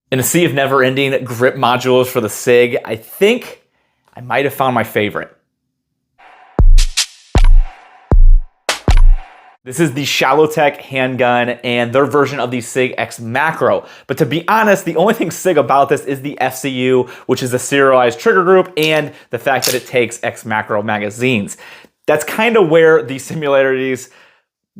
In a sea of never-ending grip modules for the SIG, I think I might have found my favorite. This is the Shalotech handgun and their version of the SIG X Macro. But to be honest, the only thing SIG about this is the FCU, which is a serialized trigger group, and the fact that it takes X Macro magazines. That's kind of where the similarities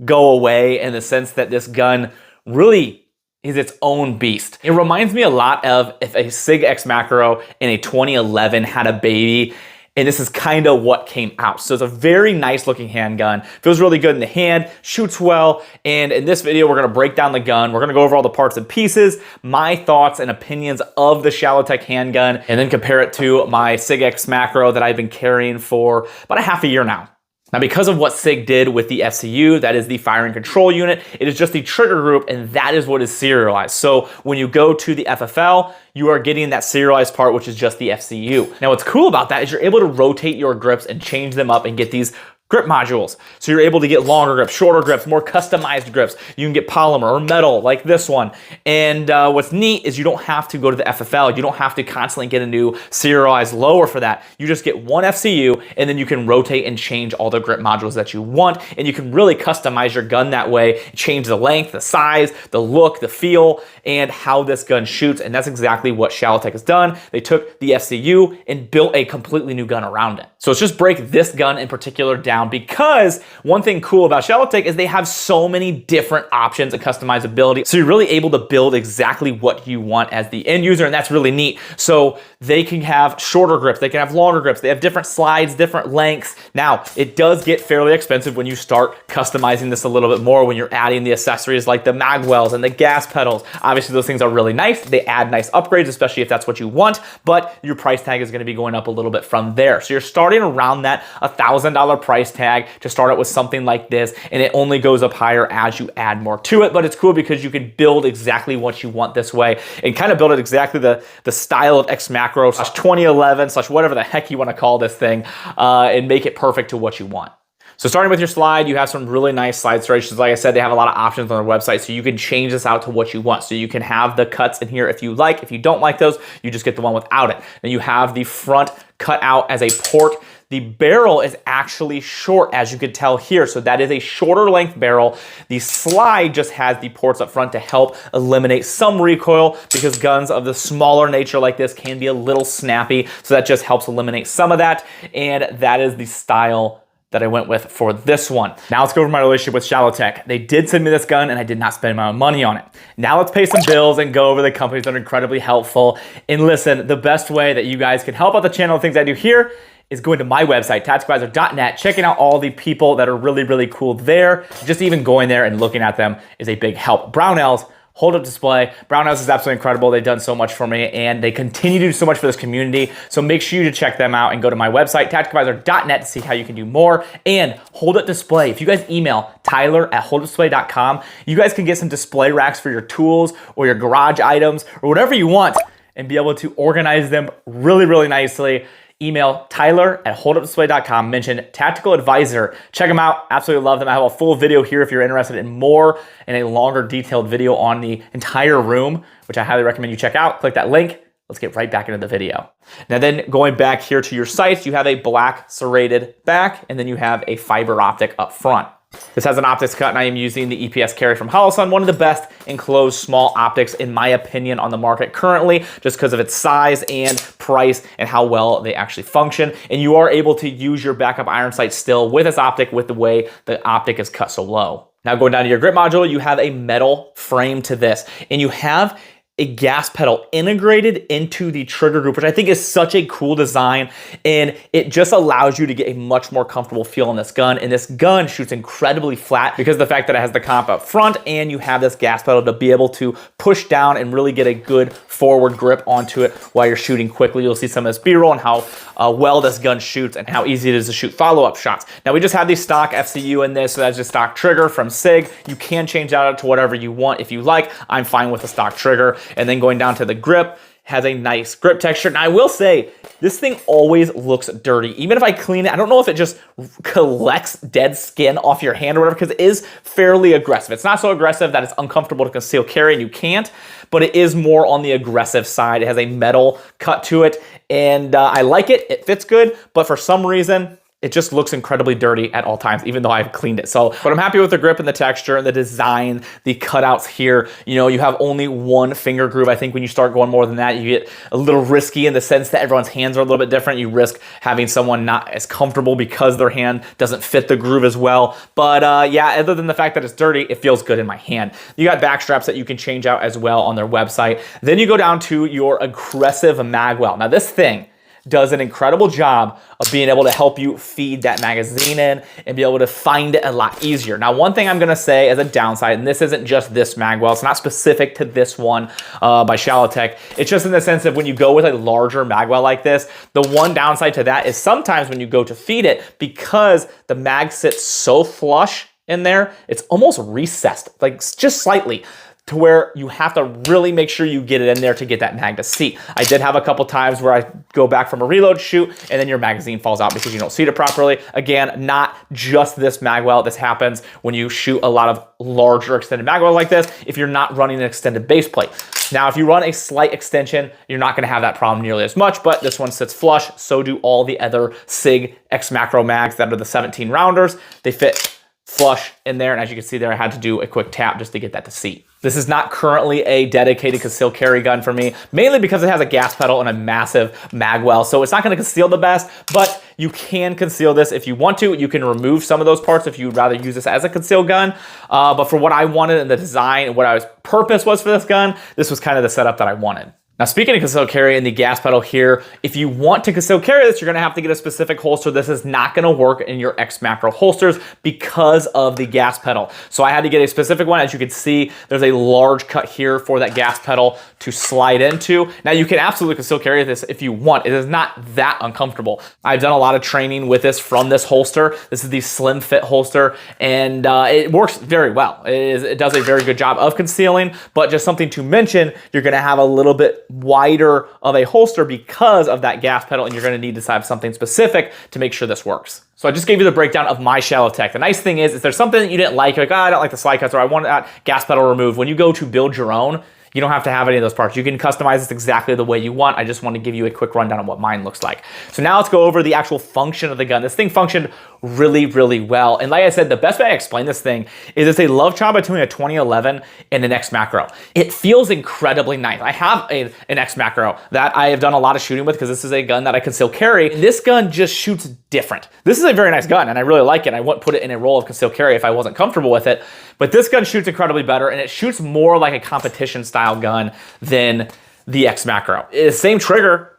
go away in the sense that this gun really is its own beast. It reminds me a lot of if a SIG X Macro in a 2011 had a baby, and this is kind of what came out. So it's a very nice looking handgun, feels really good in the hand, shoots well, and in this video we're gonna break down the gun, we're gonna go over all the parts and pieces, my thoughts and opinions of the Shalotech handgun, and then compare it to my SIG X Macro that I've been carrying for about a half a year now. Now, because of what SIG did with the FCU, that is the firing control unit, it is just the trigger group, and that is what is serialized. So when you go to the FFL, you are getting that serialized part, which is just the FCU. Now, what's cool about that is you're able to rotate your grips and change them up and get these grip modules. So you're able to get longer grips, shorter grips, more customized grips. You can get polymer or metal like this one. And what's neat is you don't have to go to the FFL. You don't have to constantly get a new serialized lower for that. You just get one FCU and then you can rotate and change all the grip modules that you want. And you can really customize your gun that way, change the length, the size, the look, the feel, and how this gun shoots. And that's exactly what Shalotech has done. They took the FCU and built a completely new gun around it. So let's just break this gun in particular down, because one thing cool about Shalotech is they have so many different options and customizability. So you're really able to build exactly what you want as the end user, and that's really neat. So they can have shorter grips, they can have longer grips, they have different slides, different lengths. Now, it does get fairly expensive when you start customizing this a little bit more, when you're adding the accessories like the magwells and the gas pedals. Obviously, those things are really nice. They add nice upgrades, especially if that's what you want, but your price tag is gonna be going up a little bit from there. So you're starting around that $1,000 price tag to start out with something like this, and it only goes up higher as you add more to it. But it's cool because you can build exactly what you want this way and kind of build it exactly the style of X Macro / 2011 / whatever the heck you want to call this thing, and make it perfect to what you want. So starting with your slide, you have some really nice slide serrations. Like I said, they have a lot of options on their website, so you can change this out to what you want. So you can have the cuts in here if you like. If you don't like those, you just get the one without it. Then you have the front cut out as a port. The barrel is actually short, as you can tell here. So that is a shorter length barrel. The slide just has the ports up front to help eliminate some recoil, because guns of the smaller nature like this can be a little snappy. So that just helps eliminate some of that. And that is the style that I went with for this one. Now let's go over my relationship with Shalotech. They did send me this gun and I did not spend my own money on it. Now let's pay some bills and go over the companies that are incredibly helpful. And listen, the best way that you guys can help out the channel, things I do here, is going to my website, tacticalradvisor.net, checking out all the people that are really, really cool there. Just even going there and looking at them is a big help. Brownells, hold-up display. Brownells is absolutely incredible. They've done so much for me, and they continue to do so much for this community. So make sure you check them out and go to my website, tacticalradvisor.net, to see how you can do more. And Hold Up Display. If you guys email tyler@holdupdisplay.com, you guys can get some display racks for your tools or your garage items or whatever you want, and be able to organize them really, really nicely. Email tyler@holdupdisplay.com, mention Tactical Advisor. Check them out, absolutely love them. I have a full video here if you're interested in more and a longer detailed video on the entire room, which I highly recommend you check out. Click that link. Let's get right back into the video. Now then, going back here to your sights, you have a black serrated back, and then you have a fiber optic up front. This has an optics cut, and I am using the EPS carry from Holosun, one of the best enclosed small optics in my opinion on the market currently, just because of its size and price and how well they actually function. And you are able to use your backup iron sight still with this optic, with the way the optic is cut so low. Now going down to your grip module, you have a metal frame to this, and you have a gas pedal integrated into the trigger group, which I think is such a cool design, and it just allows you to get a much more comfortable feel on this gun. And this gun shoots incredibly flat because of the fact that it has the comp up front, and you have this gas pedal to be able to push down and really get a good forward grip onto it while you're shooting quickly. You'll see some of this B-roll and how well this gun shoots and how easy it is to shoot follow-up shots. Now we just have the stock FCU in this, so that's just stock trigger from SIG. You can change that out to whatever you want if you like. I'm fine with the stock trigger. And then going down to the grip, has a nice grip texture. Now I will say, this thing always looks dirty. Even if I clean it, I don't know if it just collects dead skin off your hand or whatever, because it is fairly aggressive. It's not so aggressive that it's uncomfortable to conceal carry and you can't, but it is more on the aggressive side. It has a metal cut to it, and I like it. It fits good, but for some reason, it just looks incredibly dirty at all times, even though I've cleaned it. So, but I'm happy with the grip and the texture and the design, the cutouts here. You know, you have only one finger groove. I think when you start going more than that, you get a little risky in the sense that everyone's hands are a little bit different. You risk having someone not as comfortable because their hand doesn't fit the groove as well. But yeah, other than the fact that it's dirty, it feels good in my hand. You got back straps that you can change out as well on their website. Then you go down to your aggressive magwell. Now this thing does an incredible job of being able to help you feed that magazine in and be able to find it a lot easier. Now, one thing I'm gonna say as a downside, and this isn't just this magwell, it's not specific to this one by Shalotech, it's just in the sense of when you go with a larger magwell like this, the one downside to that is sometimes when you go to feed it, because the mag sits so flush in there, it's almost recessed, like just slightly, to where you have to really make sure you get it in there to get that mag to seat. I did have a couple times where I go back from a reload shoot and then your magazine falls out because you don't seat it properly. Again, not just this magwell. This happens when you shoot a lot of larger extended magwell like this, if you're not running an extended base plate. Now, if you run a slight extension, you're not gonna have that problem nearly as much, but this one sits flush, so do all the other SIG X Macro mags that are the 17 rounders. They fit flush in there, and as you can see there, I had to do a quick tap just to get that to seat. This is not currently a dedicated concealed carry gun for me, mainly because it has a gas pedal and a massive magwell, so it's not gonna conceal the best, but you can conceal this if you want to. You can remove some of those parts if you'd rather use this as a concealed gun, but for what I wanted in the design and what I was purpose was for this gun, this was kind of the setup that I wanted. Now, speaking of concealed carry and the gas pedal here, if you want to concealed carry this, you're gonna have to get a specific holster. This is not gonna work in your X Macro holsters because of the gas pedal. So I had to get a specific one. As you can see, there's a large cut here for that gas pedal to slide into. Now, you can absolutely concealed carry this if you want. It is not that uncomfortable. I've done a lot of training with this from this holster. This is the slim fit holster, and it works very well. It does a very good job of concealing, but just something to mention, you're gonna have a little bit wider of a holster because of that gas pedal, and you're gonna need to have something specific to make sure this works. So I just gave you the breakdown of my Shalotech. The nice thing is, if there's something that you didn't like, you're like, oh, I don't like the slide cuts, or I want that gas pedal removed, when you go to build your own, you don't have to have any of those parts. You can customize this exactly the way you want. I just want to give you a quick rundown of what mine looks like. So now let's go over the actual function of the gun. This thing functioned really, really well. And like I said, the best way I explain this thing is it's a love child between a 2011 and an X Macro. It feels incredibly nice. I have an X Macro that I have done a lot of shooting with because this is a gun that I conceal carry. This gun just shoots different. This is a very nice gun and I really like it. I wouldn't put it in a role of concealed carry if I wasn't comfortable with it. But this gun shoots incredibly better, and it shoots more like a competition style gun than the X Macro. It's the same trigger,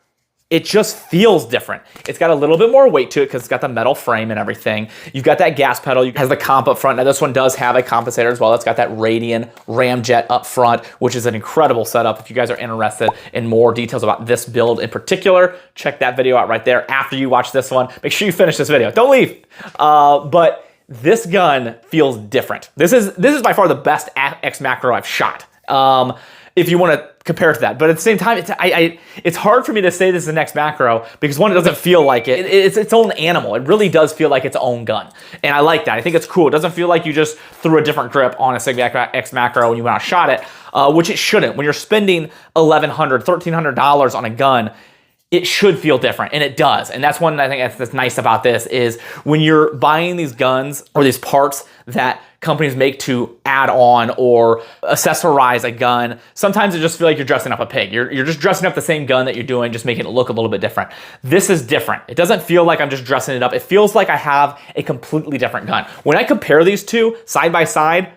it just feels different. It's got a little bit more weight to it because it's got the metal frame and everything. You've got that gas pedal, it has the comp up front. Now this one does have a compensator as well. It's got that Radian ramjet up front, which is an incredible setup. If you guys are interested in more details about this build in particular, check that video out right there after you watch this one. Make sure you finish this video, don't leave. But this gun feels different. This is by far the best X Macro I've shot. If you want to compare it to that, but at the same time, it's hard for me to say this is the X Macro because one, it doesn't feel like it. It's its own animal. It really does feel like its own gun, and I like that. I think it's cool. It doesn't feel like you just threw a different grip on a SIG X Macro when you went out and shot it, which it shouldn't. When you're spending $1,100, $1,300 on a gun, it should feel different, and it does. And that's one I think that's nice about this is when you're buying these guns or these parts that companies make to add on or accessorize a gun, sometimes it just feels like you're dressing up a pig. You're just dressing up the same gun that you're doing, just making it look a little bit different. This is different. It doesn't feel like I'm just dressing it up. It feels like I have a completely different gun. When I compare these two side by side,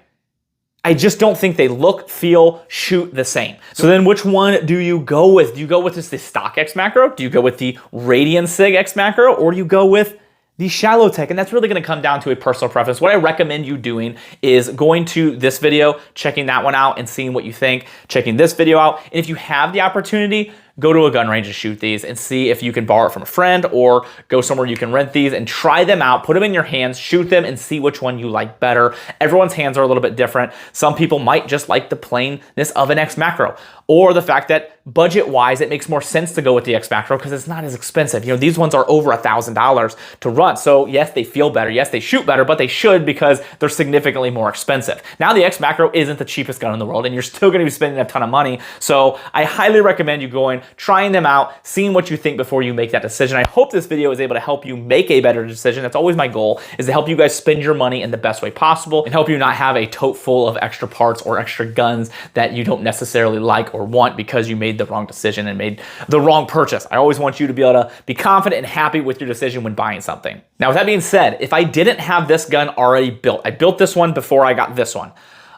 I just don't think they look, feel, shoot the same. So then which one do you go with? Do you go with just the stock X Macro? Do you go with the Radian SIG X Macro? Or do you go with the Shalotech? And that's really gonna come down to a personal preference. What I recommend you doing is going to this video, checking that one out and seeing what you think, checking this video out. And if you have the opportunity, go to a gun range and shoot these and see if you can borrow it from a friend or go somewhere you can rent these and try them out, put them in your hands, shoot them and see which one you like better. Everyone's hands are a little bit different. Some people might just like the plainness of an X Macro, or the fact that budget-wise, it makes more sense to go with the X Macro because it's not as expensive. You know, these ones are over $1,000 to run. So yes, they feel better. Yes, they shoot better, but they should because they're significantly more expensive. Now, the X Macro isn't the cheapest gun in the world, and you're still gonna be spending a ton of money. So I highly recommend you going, trying them out, seeing what you think before you make that decision. I hope this video is able to help you make a better decision. That's always my goal, is to help you guys spend your money in the best way possible and help you not have a tote full of extra parts or extra guns that you don't necessarily like or want because you made the wrong decision and made the wrong purchase. I always want you to be able to be confident and happy with your decision when buying something. Now, with that being said, if I didn't have this gun already built, I built this one before I got this one.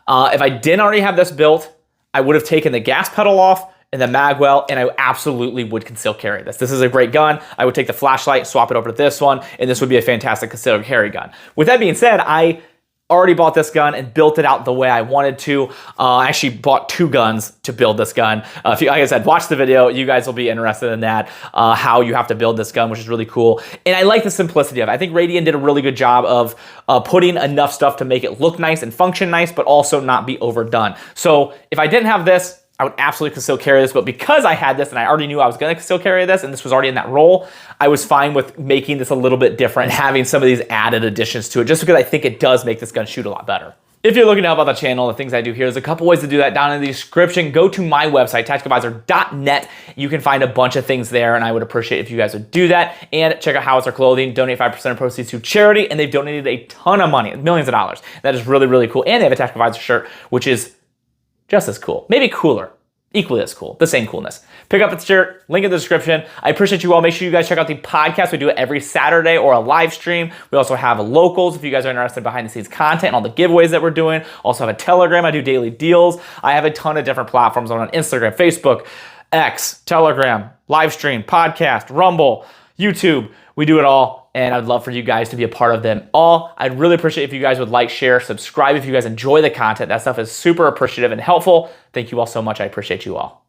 If I didn't already have this built, I would have taken the gas pedal off and the magwell, and I absolutely would conceal carry this. This is a great gun. I would take the flashlight, swap it over to this one, and this would be a fantastic concealed carry gun. With that being said, I already bought this gun and built it out the way I wanted to. I actually bought 2 guns to build this gun. If you, like I said, watch the video. You guys will be interested in that, how you have to build this gun, which is really cool. And I like the simplicity of it. I think Radian did a really good job of putting enough stuff to make it look nice and function nice, but also not be overdone. So if I didn't have this, I would absolutely conceal carry this, but because I had this and I already knew I was gonna conceal carry this and this was already in that role, I was fine with making this a little bit different and having some of these added additions to it, just because I think it does make this gun shoot a lot better. If you're looking to help out the channel, the things I do here, there's a couple ways to do that down in the description. Go to my website, tacticadvisor.net. You can find a bunch of things there, and I would appreciate if you guys would do that. And check out Howitzer Clothing, donate 5% of proceeds to charity, and they've donated a ton of money, millions of dollars. That is really, really cool. And they have a Tactical Advisor shirt, which is just as cool, maybe cooler. Equally as cool, the same coolness. Pick up the shirt, link in the description. I appreciate you all. Make sure you guys check out the podcast. We do it every Saturday or a live stream. We also have locals if you guys are interested in behind the scenes content and all the giveaways that we're doing. Also have a Telegram. I do daily deals. I have a ton of different platforms on Instagram, Facebook, X, Telegram, live stream, podcast, Rumble, YouTube. We do it all, and I'd love for you guys to be a part of them all. I'd really appreciate if you guys would like, share, subscribe if you guys enjoy the content. That stuff is super appreciative and helpful. Thank you all so much. I appreciate you all.